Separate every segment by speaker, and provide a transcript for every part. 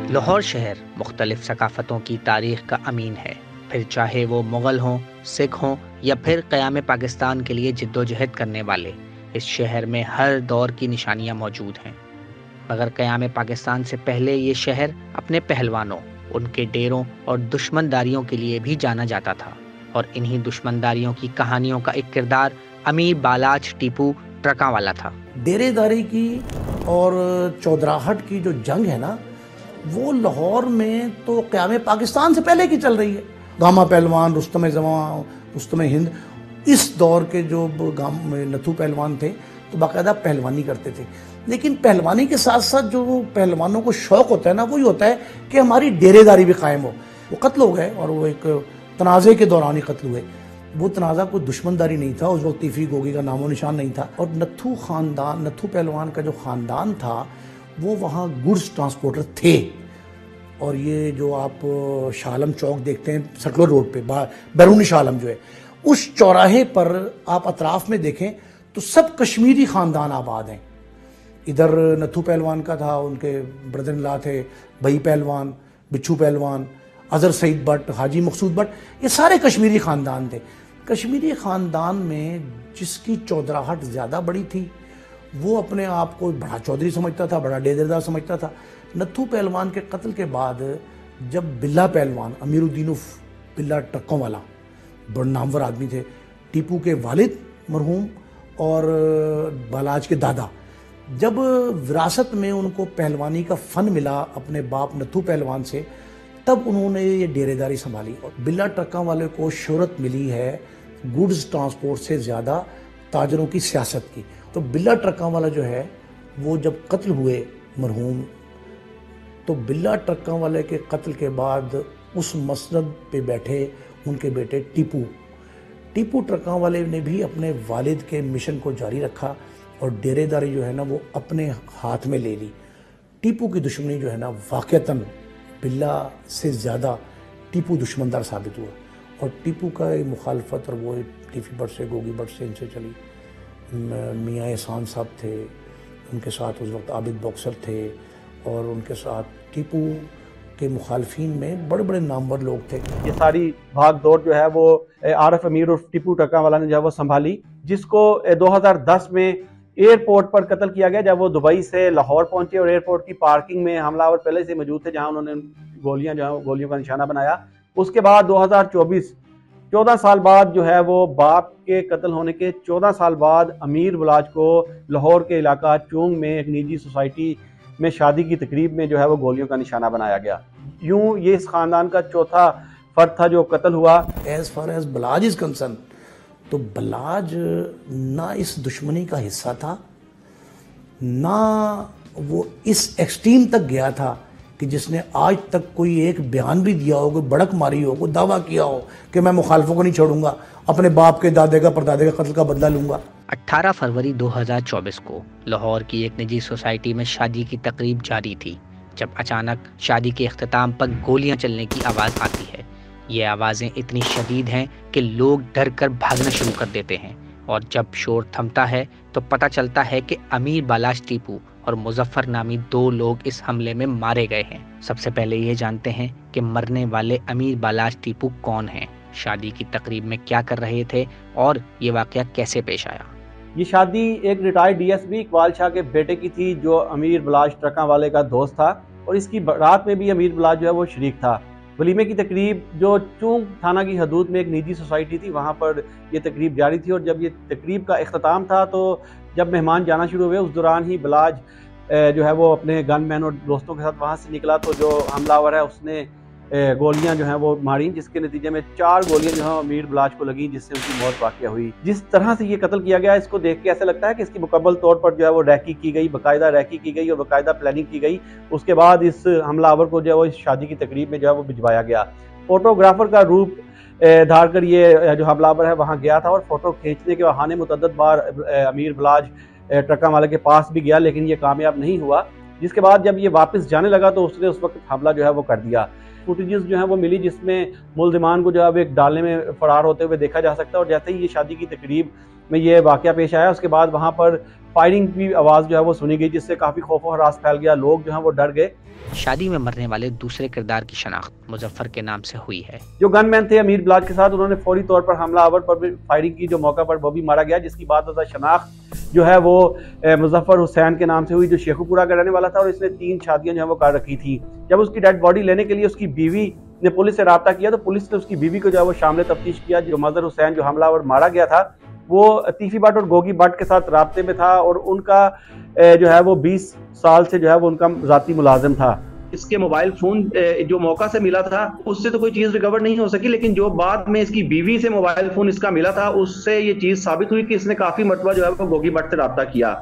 Speaker 1: लाहौर शहर मुख्तलिफ सकाफ़तों की तारीख़ का अमीन है। फिर चाहे वो मुग़ल हों, सिख हों या फिर क़याम पाकिस्तान के लिए जद्दोजहद करने वाले, इस शहर में हर दौर की निशानियाँ मौजूद हैं। मगर क़याम पाकिस्तान से पहले ये शहर अपने पहलवानों, उनके डेरों और दुश्मनदारियों के लिए भी जाना जाता था। और इन्हीं दुश्मनदारियों की कहानियों का एक किरदार अमीर बालाच टीपू ट्रकावाला था।
Speaker 2: डेरेदारी की और चौधराहट की जो जंग है ना, वो लाहौर में तो क़याम पाकिस्तान से पहले की चल रही है। गामा पहलवान, रुस्तम जवां, रुस्तम हिंद, इस दौर के जो नथु पहलवान थे तो बाकायदा पहलवानी करते थे। लेकिन पहलवानी के साथ साथ जो पहलवानों को शौक़ होता है ना, वही होता है कि हमारी डेरेदारी भी कायम हो। वो कत्ल हो गए और वो एक तनाज़े के दौरान ही कत्ल हुए। वो तनाज़ा कोई दुश्मनदारी नहीं था, उस वक्त तीफी गोगी का नामो निशान नहीं था। और नथु ख़ानदान, नथु पहलवान का जो ख़ानदान था वो वहाँ गुड्स ट्रांसपोर्टर थे। और ये जो आप शालम चौक देखते हैं सटलोर रोड पे, बैरूनी शालम जो है, उस चौराहे पर आप अतराफ़ में देखें तो सब कश्मीरी ख़ानदान आबाद हैं। इधर नथु पहलवान का था, उनके ब्रदर इन लॉ थे भई पहलवान, बिच्छू पहलवान, अज़हर सईद भट्ट, हाजी मकसूद भट्ट, ये सारे कश्मीरी ख़ानदान थे। कश्मीरी ख़ानदान में जिसकी चौधराहट ज़्यादा बड़ी थी वो अपने आप को बड़ा चौधरी समझता था, बड़ा डेरेदार समझता था। नथु पहलवान के कत्ल के बाद जब बिल्ला पहलवान, अमीरुद्दीन उर्फ बिल्ला ट्रकोवाला, बड़े नामवर आदमी थे, टीपू के वालिद मरहूम और बालाज के दादा, जब विरासत में उनको पहलवानी का फ़न मिला अपने बाप नथु पहलवान से, तब उन्होंने ये डेरेदारी संभाली। और बिल्ला ट्रकों वाले को शोहरत मिली है गुड्स ट्रांसपोर्ट से ज़्यादा ताजरों की सियासत की। तो बिल्ला ट्रकों वाला जो है वो जब कत्ल हुए मरहूम, तो बिल्ला ट्रकों वाले के कत्ल के बाद उस मसनद पे बैठे उनके बेटे टीपू ट्रकों वाले ने भी अपने वालिद के मिशन को जारी रखा और डेरेदारी जो है ना वो अपने हाथ में ले ली। टीपू की दुश्मनी जो है ना वाक़तन बिल्ला से ज़्यादा टीपू दुश्मनदार साबित हुआ। और टीपू का मुखालफत और वो टीफी भट्ट से, गोगी भट्ट से, इनसे चली। मियाँ एहसान साहब थे, उनके साथ उस वक्त आबिद बॉक्सर थे और उनके साथ टीपू के मुखालफीन में बड़े बड़े नामवर लोग थे।
Speaker 3: ये सारी भाग दौड़ जो है वो आरफ अमीर और टीपू ट्रकावाला ने जो है वो संभाली, जिसको 2010 में एयरपोर्ट पर कत्ल किया गया जब वो दुबई से लाहौर पहुंचे और एयरपोर्ट की पार्किंग में हमलावर पहले से मौजूद थे, जहां उन्होंने गोलियों का निशाना बनाया। उसके बाद 2024, 14 साल बाद जो है वो बाप के कत्ल होने के 14 साल बाद अमीर बलाच को लाहौर के इलाका चूंग में एक निजी सोसाइटी में शादी की तकरीब में जो है वो गोलियों का निशाना बनाया गया। यूं ये इस खानदान का चौथा फर्द था जो कत्ल हुआ।
Speaker 2: As far as Balaj is concern, तो बलाज ना इस दुश्मनी का हिस्सा था, ना वो इस एक्सट्रीम तक गया था कि जिसने आज तक कोई एक बयान भी दिया हो, कोई बड़क मारी हो, कोई दावा किया हो कि मैं मुखालफों को नहीं छोड़ूंगा, अपने बाप के दादे का परदादे का कत्ल का बदला लूंगा।
Speaker 1: 18 फरवरी 2024 को लाहौर की एक निजी सोसाइटी में शादी की तकरीब जारी थी जब अचानक शादी के अख्तिताम पर गोलियां चलने की आवाज़ आती है। ये आवाज़ें इतनी शदीद हैं कि लोग डर कर भागना शुरू कर देते हैं। और जब शोर थमता है तो पता चलता है कि अमीर बालाच टीपू और मुजफ्फर नामी 2 लोग इस हमले में मारे गए हैं। सबसे पहले ये जानते हैं कि मरने वाले अमीर बालाच टीपू कौन हैं, शादी की तकरीब में क्या कर रहे थे और ये वाक़या कैसे पेश आया।
Speaker 3: ये शादी एक रिटायर्ड डीएसपी इकबाल शाह के बेटे की थी जो अमीर बलाच ट्रकावाले का दोस्त था, और इसकी रात में भी अमीर बलाच जो है वो शरीक था। वलीमे की तकरीब जो चूंग थाना की हदूद में एक निजी सोसाइटी थी, वहाँ पर ये तकरीब जारी थी। और जब ये तकरीब का इख्तिताम था तो जब मेहमान जाना शुरू हुए, उस दौरान ही बलाज जो है वो अपने गनमैन और दोस्तों के साथ वहाँ से निकला। तो जो हमलावर है उसने गोलियां जो हैं वो मारी, जिसके नतीजे में 4 गोलियां जो हैं अमीर बलाच को लगी, जिससे उनकी मौत वाक़या हुई। जिस तरह से ये कत्ल किया गया, इसको देख के ऐसा लगता है कि इसकी मुकम्मल तौर पर जो है वो रैकी की गई, बाकायदा रैकी की गई और बाकायदा प्लानिंग की गई। उसके बाद इस हमलावर को जो है वो इस शादी की तकरीब में जो है वो भिजवाया गया। फोटोग्राफर का रूप धार कर ये जो हमलावर है वहाँ गया था और फोटो खींचने के बहाने मुतअद्दिद बार अमीर बलाच ट्रकावाले के पास भी गया, लेकिन ये कामयाब नहीं हुआ। जिसके बाद जब ये वापस जाने लगा तो उसने उस वक्त हमला जो है वो कर दिया। फुटेजेस जो है वो मिली जिसमें मुल्ज़िमान को जो है एक डाले में फरार होते हुए देखा जा सकता है। और जैसे ही ये शादी की तकरीब में ये वाक़या पेश आया। उसके बाद वहाँ पर फायरिंग की आवाज़ जो है वो सुनी गई, जिससे काफ़ी खौफ व हरास फैल गया। लोग जो हैं वो डर गए।
Speaker 1: शादी में मरने वाले दूसरे किरदार की शनाख्त मुजफ्फर के नाम से हुई है।
Speaker 3: जो गनमैन थे अमीर बलाज के साथ, उन्होंने फौरी तौर पर हमलावर पर भी फायरिंग की, जो मौका पर वो भी मारा गया, जिसकी बाद शनाख्त जो है वो मुजफ्फर हुसैन के नाम से हुई, जो शेखुपुरा का रहने वाला था और इसने 3 शादियां जो है वो कर रखी थी। जब उसकी डेड बॉडी लेने के लिए उसकी बीवी ने पुलिस से रब्ता किया, तो पुलिस ने उसकी बीवी को जो है वो शामिल तफ्तीश किया। जो मजहर हुसैन, जो हमलावर मारा गया था, वो तीफी भट्ट और गोगी भट्ट के साथ राब्ते में था और उनका जो है वो 20 साल से जो है वो उनका ज़ाती मुलाजिम था। इसके मोबाइल फोन जो मौका से मिला था, उससे तो कोई चीज रिकवर नहीं हो सकी, लेकिन जो बाद में इसकी बीवी से मोबाइल फोन इसका मिला था, उससे ये चीज साबित हुई कि इसने काफी मरतबा जो है वो गोगी भट्ट से रब्ता किया।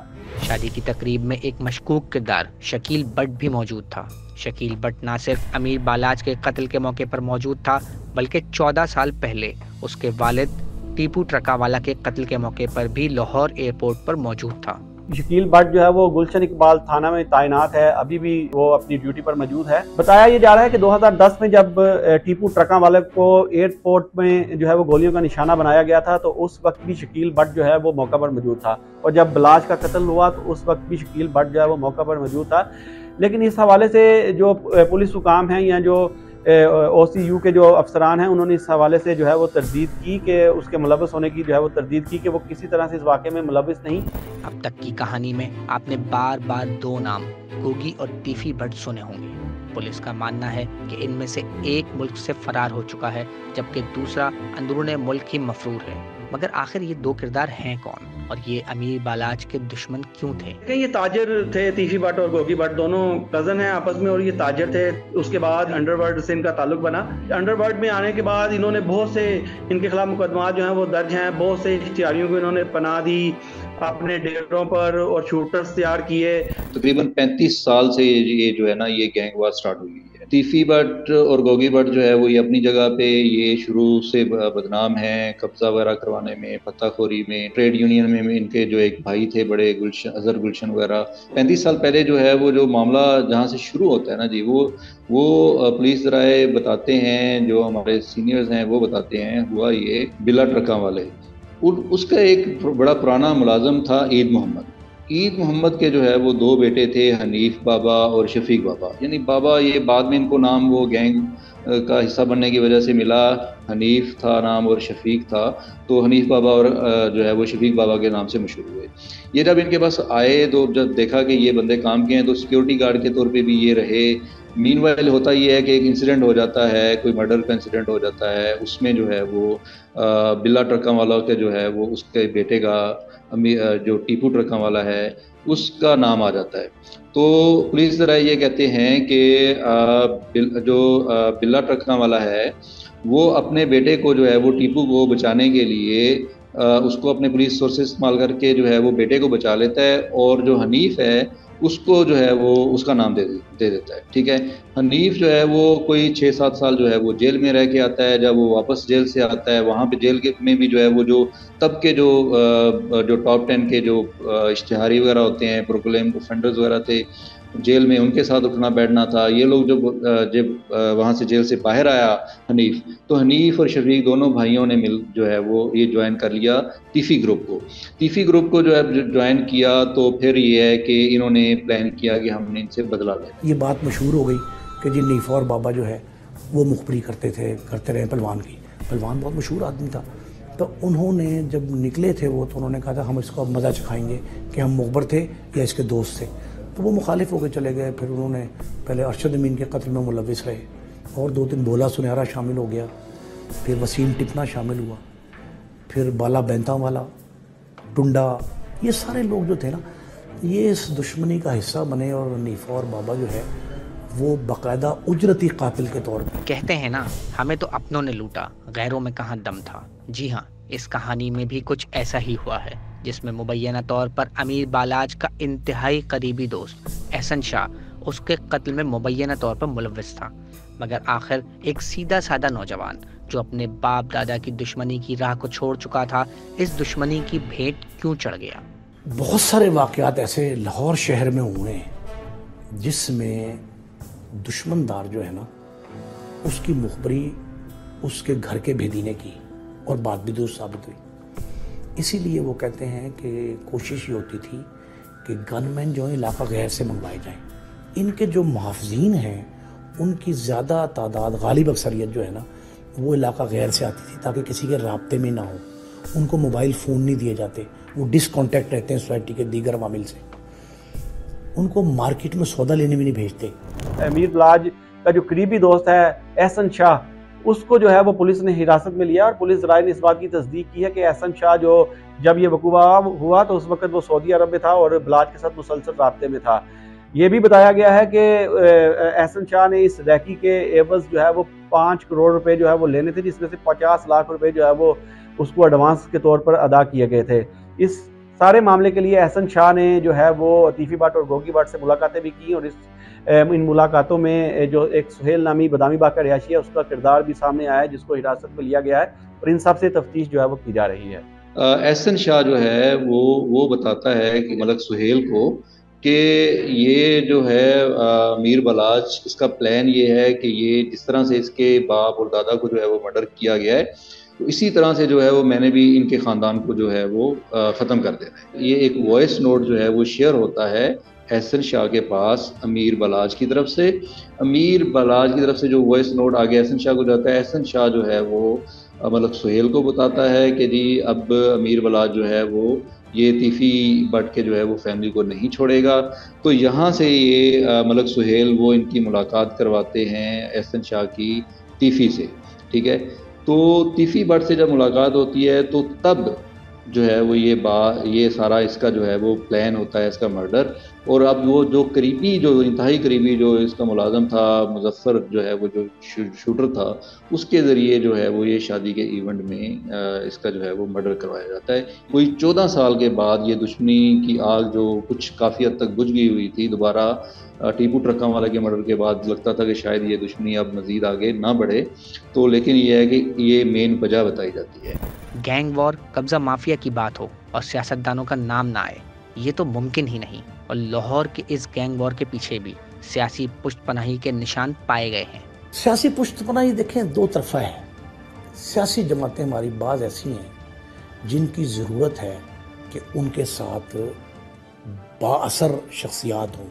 Speaker 1: शादी की तकरीब में एक मशकूक किरदार शकील भट्ट भी मौजूद था। शकील भट्ट न सिर्फ अमीर बालाज के कत्ल के मौके पर मौजूद था, बल्कि 14 साल पहले उसके वालिद टीपू ट्रकावाला के कत्ल के मौके पर भी लाहौर एयरपोर्ट पर मौजूद था।
Speaker 3: शकील भट्ट जो है वो गुलशन इकबाल थाना में तैनात है, अभी भी वो अपनी ड्यूटी पर मौजूद है। बताया ये जा रहा है कि 2010 में जब टीपू ट्रका वाले को एयरपोर्ट में जो है वो गोलियों का निशाना बनाया गया था, तो उस वक्त भी शकील भट्ट जो है वो मौका पर मौजूद था। और जब बलाज का कत्ल हुआ तो उस वक्त भी शकील भट्ट जो है वो मौका पर मौजूद था। लेकिन इस हवाले से जो पुलिस हुकाम हैं या जो OCU के जो अफसरान हैं, उन्होंने इस हवाले से जो है वो तरदीद की कि उसके मुलव्वस होने की जो है वो तरदीद की कि वो किसी तरह से इस वाक़े में मुलव्वस नहीं।
Speaker 1: अब तक की कहानी में आपने बार बार 2 नाम गोगी और तीफी भट्ट सुने होंगे। पुलिस का मानना है कि इनमें से एक मुल्क से फरार हो चुका है, जबकि दूसरा अंदरूने मुल्क ही मफरूर है। मगर आखिर ये 2 किरदार हैं कौन और ये अमीर बालाज के दुश्मन क्यों थे?
Speaker 3: ये ताजिर थे, तीफी भट्ट और गोगी भट्ट दोनों कजन हैं आपस में, और ये ताजिर थे। उसके बाद अंडरवर्ल्ड से इनका ताल्लुक बना। अंडरवर्ल्ड में आने के बाद इन्होंने बहुत से इनके खिलाफ मुकदमा जो हैं वो दर्ज हैं। बहुत से इश्तिहारियों को इन्होंने पनाह दी अपने डेरों पर और शूटर्स तैयार किए।
Speaker 4: तकरीबन 35 साल से ये जो है ना ये गैंगवार स्टार्ट हुई है। तीफी भट्ट और गोगी भट्ट जो है वो ये अपनी जगह पे ये शुरू से बदनाम हैं, कब्जा वगैरह करवाने में, पत्ताखोरी में, ट्रेड यूनियन में इनके जो एक भाई थे बड़े गुलशन, अजहर गुलशन वगैरह। 35 साल पहले जो है वो जो मामला जहाँ से शुरू होता है ना जी, वो पुलिस ज़राए बताते हैं, जो हमारे सीनियर्स हैं वो बताते हैं, हुआ ये बिला ट्रका वाले। उसका एक बड़ा पुराना मुलाजम था ईद मोहम्मद। ईद मोहम्मद के जो है वो 2 बेटे थे, हनीफ बाबा और शफीक बाबा। यानी बाबा ये बाद में इनको नाम वो गैंग का हिस्सा बनने की वजह से मिला, हनीफ था नाम और शफीक था, तो हनीफ बाबा और जो है वो शफीक बाबा के नाम से मशहूर हुए। ये जब इनके पास आए तो जब देखा कि ये बंदे काम के हैं, तो सिक्योरिटी गार्ड के तौर पे भी ये रहे। मीनवाइल होता ये है कि एक इंसिडेंट हो जाता है, कोई मर्डर का इंसिडेंट हो जाता है, उसमें जो है वो बिल्ला ट्रका वाला के जो है वो उसके बेटे का जो टीपू ट्रका वाला है उसका नाम आ जाता है। तो पुलिस ज़रा ये कहते हैं कि जो बिल्ला ट्रका वाला है वो अपने बेटे को जो है वो टीपू को बचाने के लिए उसको अपने पुलिस सोर्सेज इस्तेमाल करके जो है वो बेटे को बचा लेता है, और जो हनीफ है उसको जो है वो उसका नाम दे देता है। ठीक है, हनीफ जो है वो कोई 6-7 साल जो है वो जेल में रह के आता है। जब वो वापस जेल से आता है, वहाँ पे जेल के में भी जो है वो जो तब के जो टॉप 10 के जो इश्तिहारी वगैरह होते हैं, प्रोक्लेम ऑफेंडर्स वगैरह थे जेल में, उनके साथ उठना बैठना था। ये लोग जब वहाँ से जेल से बाहर आया हनीफ, तो हनीफ और शफीक दोनों भाइयों ने मिल जो है वो ये ज्वाइन कर लिया तीफी ग्रुप को। तीफी ग्रुप को जो है ज्वाइन किया, तो फिर ये है कि इन्होंने प्लान किया कि हमने इनसे बदला लेना।
Speaker 2: ये बात मशहूर हो गई कि जी नीफ और बाबा जो है वो मुखबरी करते रहे पहलवान की। पहलवान बहुत मशहूर आदमी था, तो उन्होंने जब निकले थे वो, तो उन्होंने कहा था हम इसको अब मज़ा चखाएंगे कि हम मुखबर थे या इसके दोस्त थे। तो वो मुखालिफ होकर चले गए। फिर उन्होंने पहले अरशद अमीन के कत्ल में मुलव्विस रहे, और 2-3 भोला सुनहरा शामिल हो गया, फिर वसीम टिपना शामिल हुआ, फिर बाला बैंता वाला, टुंडा, ये सारे लोग जो थे ना ये इस दुश्मनी का हिस्सा बने। और नीफा और बाबा जो है वो बाकायदा उजरती कातिल के तौर पर।
Speaker 1: कहते हैं ना, हमें तो अपनों ने लूटा, गैरों में कहाँ दम था। जी हाँ, इस कहानी में भी कुछ ऐसा ही हुआ है, जिसमें मुबैना तौर पर अमीर बालाज का इंतहाई करीबी दोस्त एहसन शाह उसके कत्ल में मुबैना तौर पर मुलव्विस था। मगर आखिर एक सीधा साधा नौजवान जो अपने बाप दादा की दुश्मनी की राह को छोड़ चुका था, इस दुश्मनी की भेंट क्यों चढ़ गया?
Speaker 2: बहुत सारे वाक़यात ऐसे लाहौर शहर में हुए हैं जिसमें दुश्मनदार जो है ना उसकी मुखबरी उसके घर के भेदीने की, और बात भी दुरुस्त साबित हुई। इसीलिए वो कहते हैं कि कोशिश ये होती थी कि गनमैन जो है इलाका गैर से मंगवाए जाएं। इनके जो मुहाफ़िज़ीन हैं उनकी ज़्यादा तादाद, गालिब अक्सरियत जो है ना, वो इलाका गैर से आती थी ताकि किसी के राब्ते में ना हो। उनको मोबाइल फ़ोन नहीं दिए जाते, वो डिसकॉन्टैक्ट रहते हैं सोसाइटी के दीगर अवामिल से। उनको मार्केट में सौदा लेने भी नहीं भेजते।
Speaker 3: अमीर बलाज का जो करीबी दोस्त है एहसन शाह, उसको जो है वो पुलिस ने हिरासत में लिया और पुलिस राय ने इस बात की तस्दीक की है कि एहसन शाह जो जब ये वकूआ हुआ तो उस वक्त वो सऊदी अरब में था और बलाज के साथ मुसलसल राब्ते में था। ये भी बताया गया है कि एहसन शाह ने इस रैकी के एवज जो है वो 5 करोड़ रुपए जो है वो लेने थे, जिसमें से 50 लाख रुपए जो है वो उसको एडवांस के तौर पर अदा किए गए थे। इस सारे मामले के लिए एहसन शाह ने जो है वो तीफी भट्ट और गोगी भट्ट से मुलाकातें भी की और इन मुलाकातों में जो एक सुहेल नामी बदामी बाग का रिहायशी है उसका किरदार भी सामने आया है, जिसको हिरासत में लिया गया है और इन सब से तफ्तीश जो है वो की जा रही है।
Speaker 4: एहसन शाह जो है वो बताता है कि मलक सुहेल को कि ये जो है मीर बलाज, इसका प्लान ये है कि ये जिस तरह से इसके बाप और दादा को जो है वो मर्डर किया गया है, तो इसी तरह से जो है वो मैंने भी इनके ख़ानदान को जो है वो ख़त्म कर देना है। ये एक वॉइस नोट जो है वो शेयर होता है एहसन शाह के पास अमीर बलाज की तरफ से। अमीर बलाज की तरफ से जो वॉइस नोट आगे एहसन शाह को जाता है, एहसन शाह जो है वो मलक सुहेल को बताता है कि जी अब अमीर बलाज जो है वो ये तीफी भट्ट के जो है वो फैमिली को नहीं छोड़ेगा। तो यहाँ से ये मलक सुहेल वो इनकी मुलाकात करवाते हैं एहसन शाह की तीफी से, ठीक है। तो तीफी भट्ट से जब मुलाकात होती है तो तब जो है वो ये सारा इसका जो है वो प्लान होता है, इसका मर्डर। और अब वो जो करीबी, जो इंतहाई करीबी जो इसका मुलाजम था मुजफ्फर जो है वो जो शूटर था, उसके ज़रिए जो है वो ये शादी के इवेंट में इसका जो है वो मर्डर करवाया जाता है। कोई 14 साल के बाद ये दुश्मनी की आग जो कुछ काफ़ी हद तक बुझ गई हुई थी, दोबारा टीपू ट्रका वाला के मर्डर के बाद लगता था कि शायद ये दुश्मनी अब मज़ीद आगे ना बढ़े, तो लेकिन ये है कि ये मेन वजह बताई जाती है।
Speaker 1: गैंग वॉर, कब्जा माफिया की बात हो और सियासतदानों का नाम ना आए, ये तो मुमकिन ही नहीं। और लाहौर के इस गैंग वॉर के पीछे भी सियासी पुष्टपनाही के निशान पाए गए हैं।
Speaker 2: सियासी पुष्टपनाही देखें दो तरफा है। सियासी जमातें हमारी बाज ऐसी हैं जिनकी ज़रूरत है कि उनके साथ बाअसर शख्सियात हों।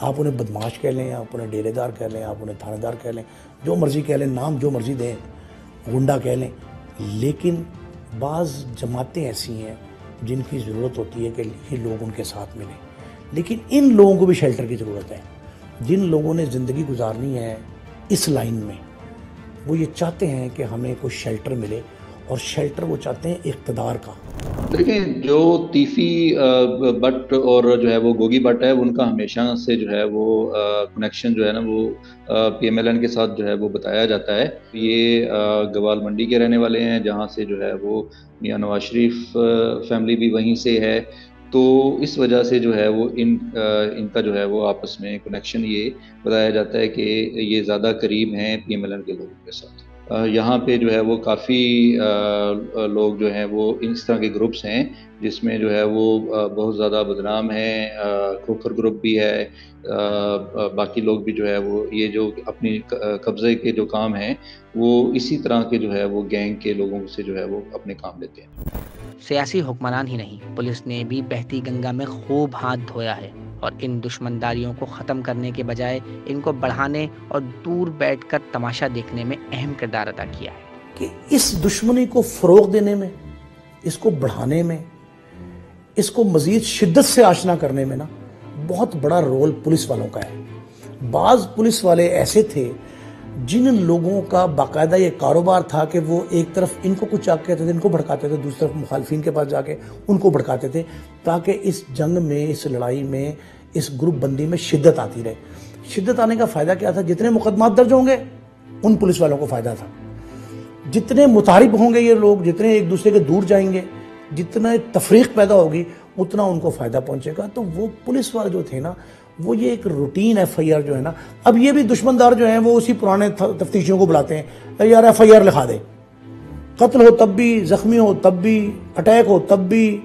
Speaker 2: आप उन्हें बदमाश कह लें, आप उन्हें डेरेदार कह लें, आप उन्हें थानेदार कह लें, जो मर्ज़ी कह लें, नाम जो मर्ज़ी दें, गुंडा कह लें, लेकिन बाज़ जमातें ऐसी हैं जिनकी ज़रूरत होती है कि ये लोग उनके साथ मिलें। लेकिन इन लोगों को भी शेल्टर की ज़रूरत है। जिन लोगों ने ज़िंदगी गुजारनी है इस लाइन में, वो ये चाहते हैं कि हमें कोई शेल्टर मिले, और शेल्टर वो चाहते हैं इक़्तिदार का।
Speaker 4: देखें, जो तीफी भट्ट और जो है वो गोगी भट्ट है, उनका हमेशा से जो है वो कनेक्शन जो है ना वो PMLN के साथ जो है वो बताया जाता है। ये गवाल मंडी के रहने वाले हैं, जहाँ से जो है वो मियाँ नवाज शरीफ फैमिली भी वहीं से है। तो इस वजह से जो है वो इनका जो है वो आपस में कनेक्शन ये बताया जाता है कि ये ज़्यादा करीब हैं PMLN के लोगों के साथ। यहाँ पे जो है वो काफ़ी लोग जो हैं वो इस तरह के ग्रुप्स हैं जिसमें जो है वो बहुत ज़्यादा बदनाम हैं। खोखर ग्रुप भी है, बाकी लोग भी जो है वो ये जो अपनी कब्ज़े के जो काम हैं वो इसी तरह के जो है वो गैंग के लोगों से जो है वो अपने काम लेते हैं।
Speaker 1: सियासी हुक्मरान ही नहीं, पुलिस ने भी बहती गंगा में खूब हाथ धोया है और इन दुश्मनदारियों को ख़त्म करने के बजाय इनको बढ़ाने और दूर बैठकर तमाशा देखने में अहम किरदार अदा किया है।
Speaker 2: कि इस दुश्मनी को फ़रोग़ देने में, इसको बढ़ाने में, इसको मज़ीद शिद्दत से आशना करने में ना बहुत बड़ा रोल पुलिस वालों का है। बाज़ पुलिस वाले ऐसे थे जिन लोगों का बाकायदा ये कारोबार था कि वो एक तरफ इनको कुछ आग कहते थे, इनको भड़काते थे, दूसरी तरफ मुखालफिन के पास जाके उनको भड़काते थे, ताकि इस जंग में, इस लड़ाई में, इस ग्रुप बंदी में शिद्दत आती रहे। शिद्दत आने का फ़ायदा क्या था? जितने मुकदमात दर्ज होंगे उन पुलिस वालों को फ़ायदा था। जितने मुतारिब होंगे ये लोग, जितने एक दूसरे के दूर जाएंगे, जितना तफरीक पैदा होगी, उतना उनको फ़ायदा पहुँचेगा। तो वो पुलिस वाले जो थे ना, वो ये एक रूटीन FIR जो है ना, अब ये भी दुश्मनदार जो हैं वो उसी पुराने तफ्तीशियों को बुलाते हैं, यार FIR लिखा दे, कत्ल हो तब भी, ज़ख्मी हो तब भी, अटैक हो तब भी,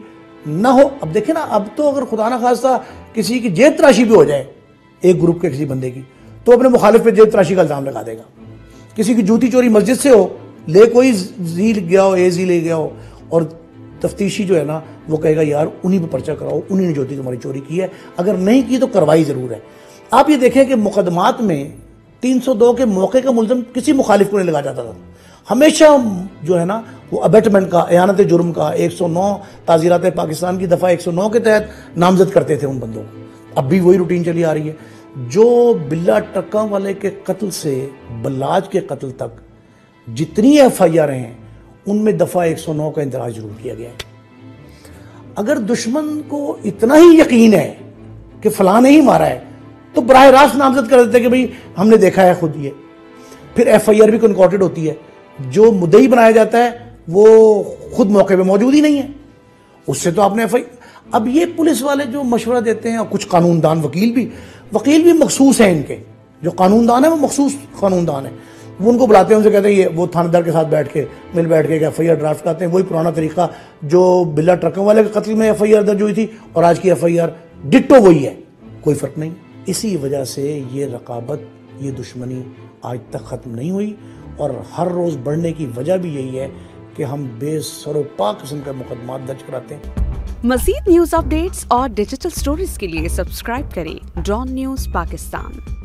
Speaker 2: ना हो। अब देखें ना, अब तो अगर खुदा ना खास्ता किसी की जेब तराशी भी हो जाए एक ग्रुप के किसी बंदे की, तो अपने मुखालिफ पे जेब तराशी का इल्ज़ाम लगा देगा। किसी की जूती चोरी मस्जिद से हो, ले कोई जी गया हो, ए जी ले गया हो, और तफ्तीशी जो है ना वो कहेगा यार उन्हीं पर पर्चा कराओ, उन्हीं ने ज्योति तुम्हारी चोरी की है, अगर नहीं की तो कार्रवाई ज़रूर है। आप ये देखें कि मुकदमात में 302 के मौके का मुलज़म किसी मुखालिफ को नहीं लगाया जाता था, हमेशा जो है ना वो अबेटमेंट का, एयानत जुर्म का 109 ताज़ीरात पाकिस्तान की दफ़ा 109 के तहत नामजद करते थे उन बंदों को। अब भी वही रूटीन चली आ रही है। जो बिल्ला ट्रकों वाले के कत्ल से बल्लाज के कत्ल तक जितनी FIR हैं उनमें दफ़ा 109 का इंदराज जरूर किया गया है। अगर दुश्मन को इतना ही यकीन है कि फलां ने ही मारा है तो बराह रास्त नामजद कर देते कि भाई हमने देखा है खुद ये। फिर FIR भी कनकॉटेड होती है, जो मुद्दई बनाया जाता है वो खुद मौके पे मौजूद ही नहीं है, उससे तो आपने FIR। अब ये पुलिस वाले जो मशवरा देते हैं और कुछ कानूनदान वकील भी मखसूस हैं, इनके जो कानूनदान है वो मखसूस कानूनदान है, वो उनको बुलाते हैं, उनसे कहते हैं ये वो थानेदार के साथ बैठ के एक FIR ड्राफ्ट करते हैं। वही पुराना तरीका जो बिल्ला ट्रकों वाले के कत्ल में FIR दर्ज हुई थी और आज की FIR डिट्टो वही है, कोई फ़र्क नहीं। इसी वजह से ये रकाबत, ये दुश्मनी आज तक ख़त्म नहीं हुई और हर रोज़ बढ़ने की वजह भी यही है कि हम बेसरोपा किस्म का मुकदमा दर्ज कराते हैं।
Speaker 5: मज़ीद न्यूज़ अपडेट्स और डिजिटल स्टोरीज के लिए सब्सक्राइब करें डॉन न्यूज़ पाकिस्तान।